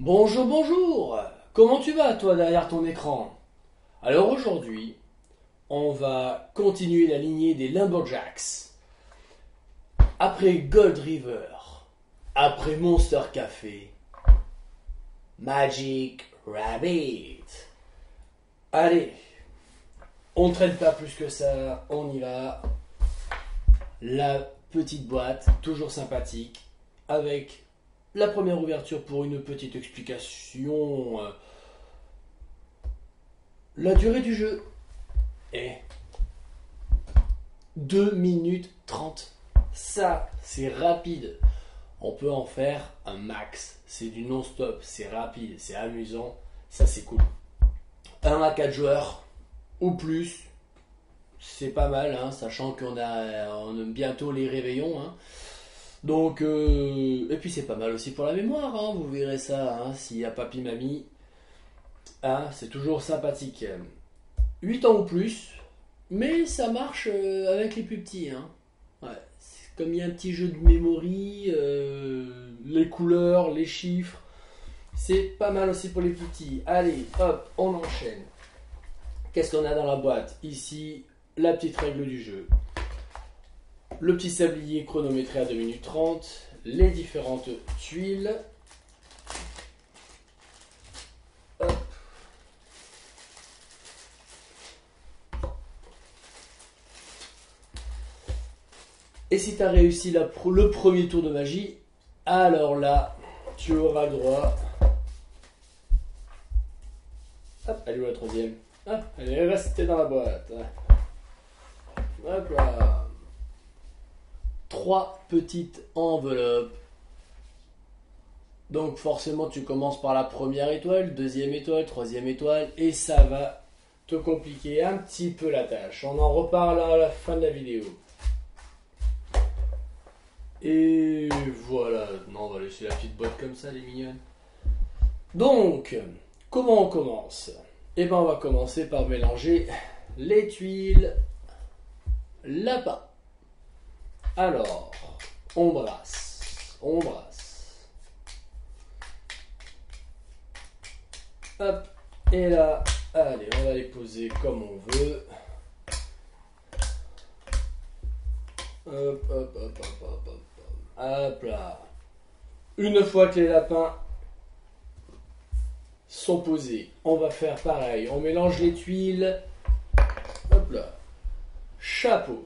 Bonjour, bonjour. Comment tu vas, toi, derrière ton écran? Alors aujourd'hui, on va continuer la lignée des Lumberjacks. Après Gold River, après Monster Café, Magic Rabbit. Allez, on ne traîne pas plus que ça, on y va. La petite boîte, toujours sympathique, avec la première ouverture pour une petite explication. La durée du jeu est 2 minutes 30. Ça, c'est rapide. On peut en faire un max. C'est du non-stop, c'est rapide, c'est amusant. Ça, c'est cool. 1 à 4 joueurs ou plus, c'est pas mal, hein, sachant on a bientôt les réveillons. Hein. Donc, et puis c'est pas mal aussi pour la mémoire, hein, vous verrez ça, hein, s'il y a papy, mamie, hein, c'est toujours sympathique. 8 ans ou plus, mais ça marche avec les plus petits. Hein. Ouais, comme il y a un petit jeu de memory, les couleurs, les chiffres, c'est pas mal aussi pour les plus petits. Allez, hop, on enchaîne. Qu'est-ce qu'on a dans la boîte? Ici, la petite règle du jeu. Le petit sablier chronométré à 2 minutes 30, les différentes tuiles. Hop. Et si tu as réussi le premier tour de magie, alors là, tu auras le droit. Hop, elle est où la troisième? Hop, elle est restée dans la boîte. Hop là. 3 petites enveloppes. Donc forcément tu commences par la première étoile, deuxième étoile, troisième étoile, et ça va te compliquer un petit peu la tâche. On en reparle à la fin de la vidéo. Et voilà, non, on va laisser la petite boîte comme ça, elle est mignonne. Donc, comment on commence? Eh bien on va commencer par mélanger les tuiles, lapin. Alors, on brasse, on brasse. Hop, et là, allez, on va les poser comme on veut. Hop, hop, hop, hop, hop, hop, hop là. Une fois que les lapins sont posés, on va faire pareil. On mélange les tuiles. Hop là. Chapeau.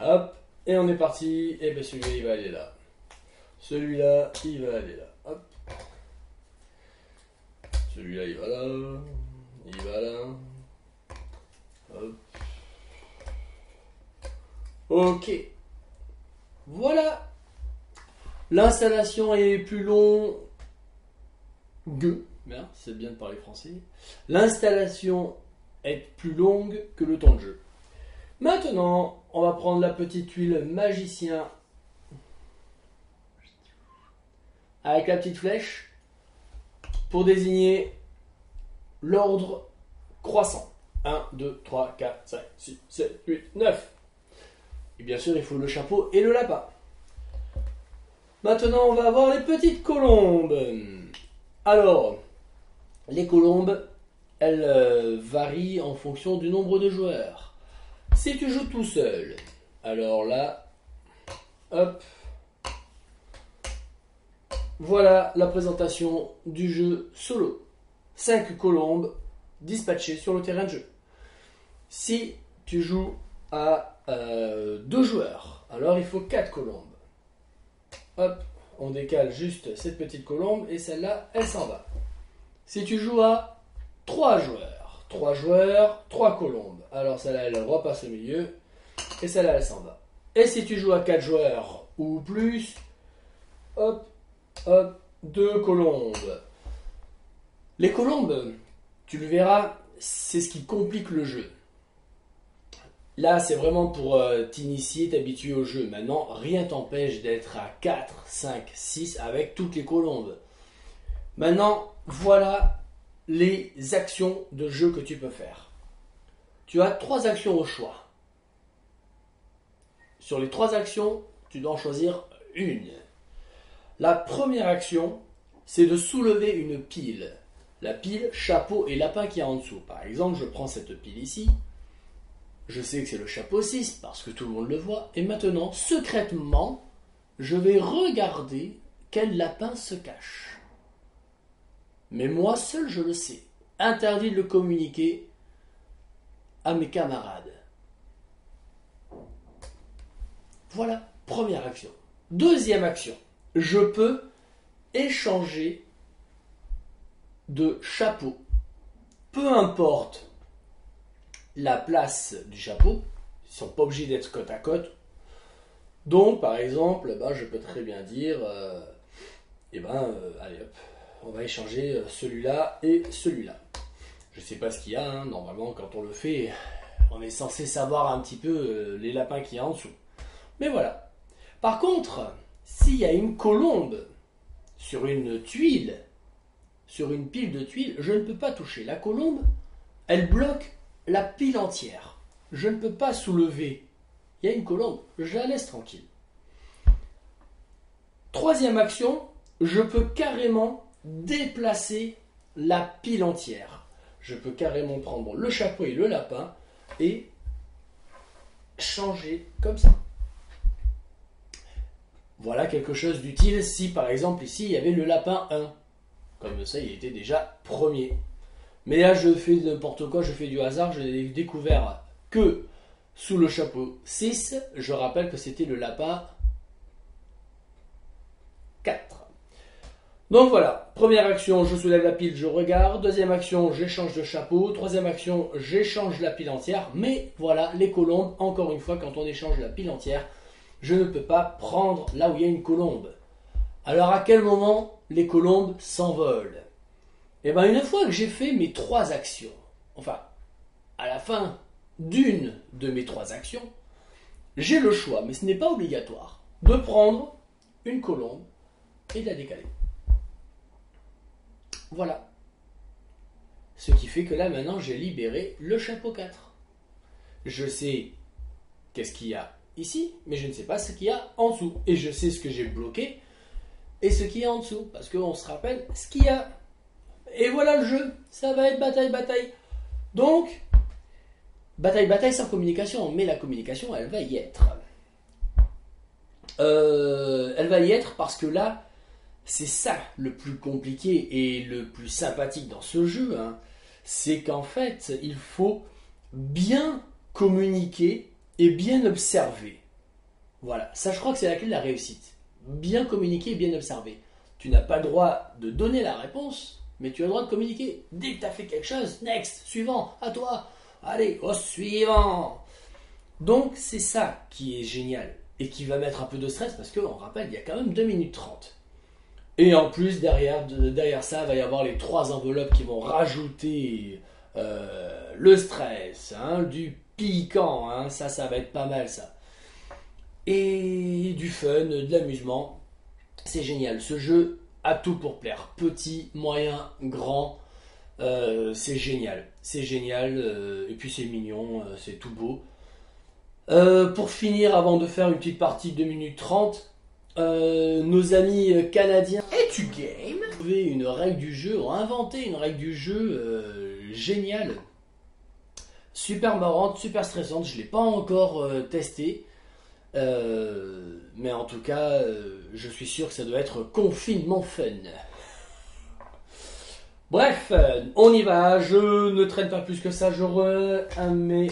Hop, et on est parti. Et bien celui-là, il va aller là. Celui-là, il va aller là. Hop. Celui-là, il va là. Il va là. Hop. Ok. Voilà. L'installation est plus longue. Bien, c'est bien de parler français. L'installation est plus longue que le temps de jeu. Maintenant, on va prendre la petite tuile magicien avec la petite flèche pour désigner l'ordre croissant. 1, 2, 3, 4, 5, 6, 7, 8, 9. Et bien sûr, il faut le chapeau et le lapin. Maintenant, on va avoir les petites colombes. Alors, les colombes, elles varient en fonction du nombre de joueurs. Si tu joues tout seul, alors là, hop, voilà la présentation du jeu solo. 5 colombes dispatchées sur le terrain de jeu. Si tu joues à 2 joueurs, alors il faut 4 colombes. Hop, on décale juste cette petite colombe et celle-là, elle s'en va. Si tu joues à 3 joueurs, 3 colombes. Alors celle-là, elle repasse au milieu et celle-là, elle s'en va. Et si tu joues à 4 joueurs ou plus, hop, hop, 2 colombes. Les colombes, tu le verras, c'est ce qui complique le jeu. Là, c'est vraiment pour t'initier, t'habituer au jeu. Maintenant, rien t'empêche d'être à 4, 5, 6 avec toutes les colombes. Maintenant, voilà les actions de jeu que tu peux faire. Tu as 3 actions au choix. Sur les 3 actions, tu dois en choisir une. La première action, c'est de soulever une pile. La pile, chapeau et lapin qui est en dessous. Par exemple, je prends cette pile ici. Je sais que c'est le chapeau 6 parce que tout le monde le voit. Et maintenant, secrètement, je vais regarder quel lapin se cache. Mais moi seul, je le sais. Interdit de le communiquer à mes camarades. Voilà, première action. Deuxième action, je peux échanger de chapeau. Peu importe la place du chapeau, ils ne sont pas obligés d'être côte à côte. Donc, par exemple, je peux très bien dire, allez hop, on va échanger celui-là et celui-là. Je ne sais pas ce qu'il y a, hein. Normalement, quand on le fait, on est censé savoir un petit peu les lapins qu'il y a en dessous. Mais voilà. Par contre, s'il y a une colombe sur une tuile, sur une pile de tuiles, je ne peux pas toucher. La colombe, elle bloque la pile entière. Je ne peux pas soulever. Il y a une colombe, je la laisse tranquille. Troisième action, je peux carrément déplacer la pile entière. Je peux carrément prendre le chapeau et le lapin et changer comme ça. Voilà quelque chose d'utile si par exemple ici il y avait le lapin 1. Comme ça il était déjà premier. Mais là je fais n'importe quoi, je fais du hasard, je n'ai découvert que sous le chapeau 6, je rappelle que c'était le lapin 4. Donc voilà, première action, je soulève la pile, je regarde. Deuxième action, j'échange de chapeau. Troisième action, j'échange la pile entière. Mais voilà, les colombes, encore une fois, quand on échange la pile entière, je ne peux pas prendre là où il y a une colombe. Alors à quel moment les colombes s'envolent? Eh bien une fois que j'ai fait mes 3 actions, enfin, à la fin d'une de mes 3 actions, j'ai le choix, mais ce n'est pas obligatoire, de prendre une colombe et de la décaler. Voilà. Ce qui fait que là, maintenant, j'ai libéré le chapeau 4. Je sais qu'est-ce qu'il y a ici, mais je ne sais pas ce qu'il y a en dessous. Et je sais ce que j'ai bloqué et ce qu'il y a en dessous. Parce qu'on se rappelle ce qu'il y a. Et voilà le jeu. Ça va être bataille. Donc, bataille sans communication. Mais la communication, elle va y être. Elle va y être parce que là, c'est ça le plus compliqué et le plus sympathique dans ce jeu, hein. C'est qu'en fait, il faut bien communiquer et bien observer. Voilà, ça je crois que c'est la clé de la réussite. Bien communiquer et bien observer. Tu n'as pas le droit de donner la réponse, mais tu as le droit de communiquer. Dès que tu as fait quelque chose, next, suivant, à toi, allez, au suivant. Donc c'est ça qui est génial et qui va mettre un peu de stress parce qu'on rappelle, il y a quand même 2 minutes 30. Et en plus, derrière ça, il va y avoir les 3 enveloppes qui vont rajouter le stress, hein, du piquant, hein, ça va être pas mal ça. Et du fun, de l'amusement. C'est génial. Ce jeu a tout pour plaire. Petit, moyen, grand. C'est génial. C'est génial. Et puis c'est mignon, c'est tout beau. Pour finir, avant de faire une petite partie de 2 minutes 30, nos amis canadiens Etu Game ont trouvé une règle du jeu, ont inventé une règle du jeu géniale, super marrante, super stressante. Je ne l'ai pas encore testé, mais en tout cas, je suis sûr que ça doit être confinement fun. Bref, on y va. Je ne traîne pas plus que ça. Je remets.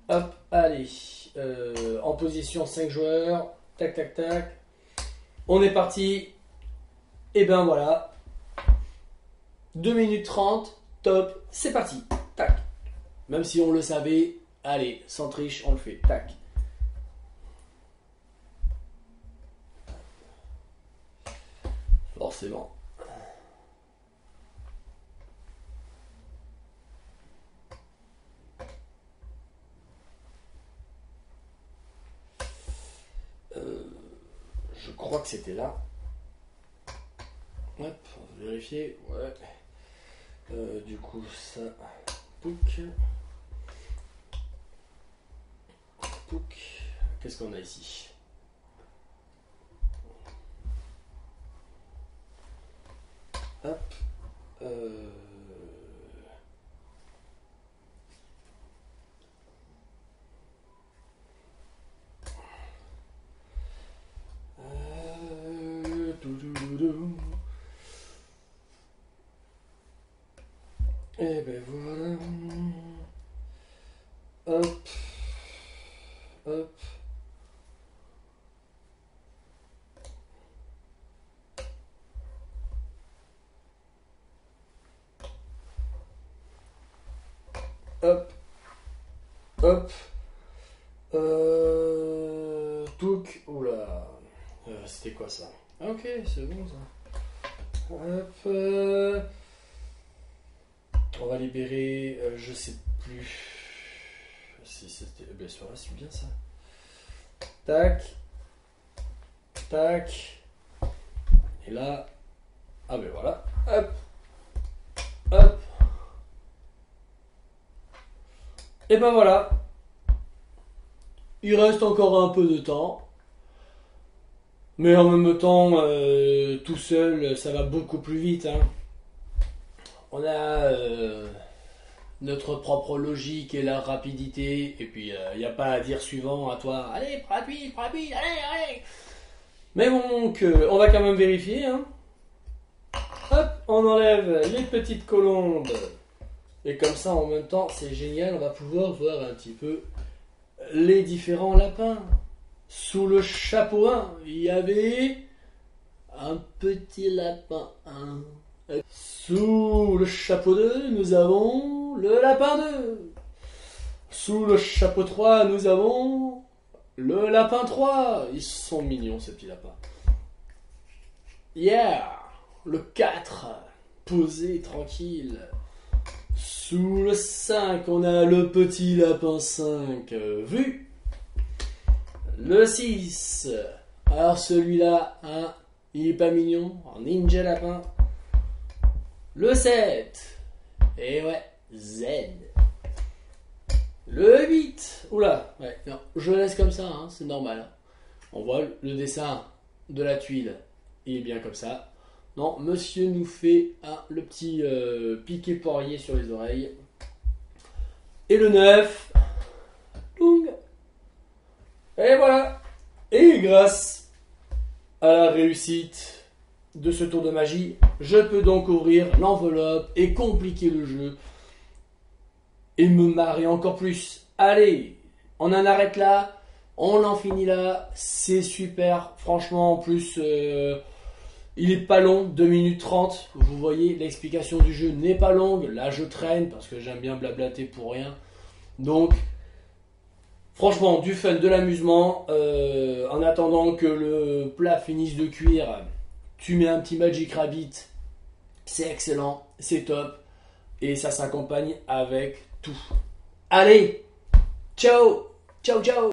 Hop, allez. En position 5 joueurs. Tac, tac, tac. On est parti. Et ben voilà. 2 minutes 30. Top. C'est parti. Tac. Même si on le savait. Allez, sans triche, on le fait. Tac. Forcément. Je crois que c'était là. Hop, on va vérifier. Ouais. Du coup, ça. Pouc. Pouc. qu'est-ce qu'on a ici? Hop. Et ben voilà. Hop. Hop. Hop. Hop. Touk. Oula. C'était quoi ça? Ah, ok, c'est bon ça. Hop. On va libérer, je sais plus si c'était. Ben, c'est bien ça. Tac. Tac. Et là. Ah ben voilà. Hop. Hop. Et ben voilà. Il reste encore un peu de temps. Mais en même temps, tout seul, ça va beaucoup plus vite. Hein. On a notre propre logique et la rapidité. Et puis, il n'y a pas à dire suivant à toi. Allez, prends appui, allez, allez. Mais bon, on va quand même vérifier. Hein. Hop, on enlève les petites colombes. Et comme ça, en même temps, c'est génial. On va pouvoir voir un petit peu les différents lapins. Sous le chapeau 1, il y avait un petit lapin 1. Sous le chapeau 2, nous avons le lapin 2. Sous le chapeau 3, nous avons le lapin 3. Ils sont mignons, ces petits lapins. Yeah! Le 4, posé, tranquille. Sous le 5, on a le petit lapin 5, vu. Le 6, alors celui-là, hein, il est pas mignon, un ninja lapin. Le 7, et ouais, Z. Le 8, oula, ouais, non, je laisse comme ça, hein, c'est normal. On voit le dessin de la tuile, il est bien comme ça. Non, monsieur nous fait le petit piqué poirier sur les oreilles. Et le 9, Lung. Et voilà. Et grâce à la réussite de ce tour de magie, je peux donc ouvrir l'enveloppe et compliquer le jeu. Et me marrer encore plus. Allez, on en arrête là. On en finit là. C'est super. Franchement, en plus, il est pas long. 2 minutes 30. Vous voyez, l'explication du jeu n'est pas longue. Là, je traîne parce que j'aime bien blablater pour rien. Donc... franchement, du fun, de l'amusement. En attendant que le plat finisse de cuire, tu mets un petit Magic Rabbit. C'est excellent, c'est top. Et ça s'accompagne avec tout. Allez, ciao, ciao, ciao.